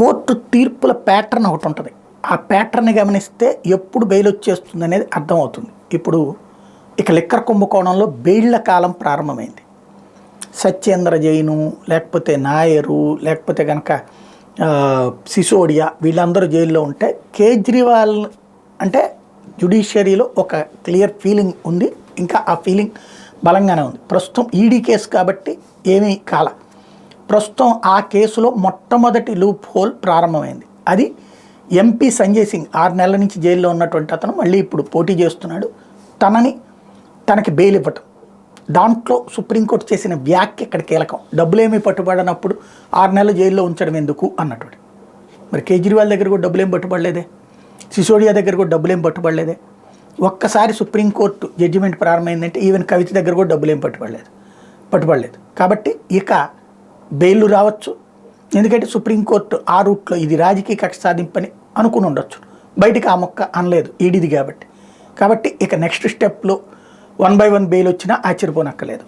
Court తీర్పుల pattern ఒకటి ఉంటుంది. ఆ ప్యాటర్న్ని గమనిస్తే ఎప్పుడు బెయిల్ వచ్చేస్తుంది అనేది అర్థమవుతుంది. ఇప్పుడు ఇక లిక్కర్ కుంభకోణంలో బెయిళ్ల కాలం ప్రారంభమైంది. సత్యేంద్ర జైను, లేకపోతే నాయరు, లేకపోతే కనుక సిసోడియా, వీళ్ళందరూ జైల్లో ఉంటే కేజ్రీవాల్ అంటే జ్యుడిషియరీలో ఒక క్లియర్ ఫీలింగ్ ఉంది. ఇంకా ఆ ఫీలింగ్ బలంగానే ఉంది. ప్రస్తుతం ఈడీ కేసు కాబట్టి ఏమీ కాల. ప్రస్తుతం ఆ కేసులో మొట్టమొదటి లూప్ హోల్ ప్రారంభమైంది. అది ఎంపీ సంజయ్ సింగ్ 6 నెలల నుంచి జైల్లో ఉన్నటువంటి అతను మళ్ళీ ఇప్పుడు పోటీ చేస్తున్నాడు. తనకి బెయిల్ ఇవ్వటం, దాంట్లో సుప్రీంకోర్టు చేసిన వ్యాఖ్య ఇక్కడ కీలకం. డబ్బులేమీ పట్టుబడినప్పుడు 6 నెలలు జైల్లో ఉంచడం ఎందుకు అన్నట్టు. మరి కేజ్రీవాల్ దగ్గర కూడా డబ్బులేం పట్టుబడలేదే, సిసోడియా దగ్గర కూడా డబ్బులేం పట్టుబడలేదే. ఒక్కసారి సుప్రీంకోర్టు జడ్జిమెంట్ ప్రారంభమైందంటే ఈవెన్ కవిత దగ్గర కూడా డబ్బులేం పట్టుబడలేదు. కాబట్టి ఇక బెయిల్ రావచ్చు. ఎందుకంటే సుప్రీంకోర్టు ఆ రూట్లో ఇది రాజకీయ కక్ష సాధింపని అనుకుని ఉండొచ్చు. బయటికి ఆ మొక్క అనలేదు ఈడీది కాబట్టి ఇక నెక్స్ట్ స్టెప్లో 1 by 1 బెయిల్ వచ్చినా ఆశ్చర్యపోనక్కర్లేదు.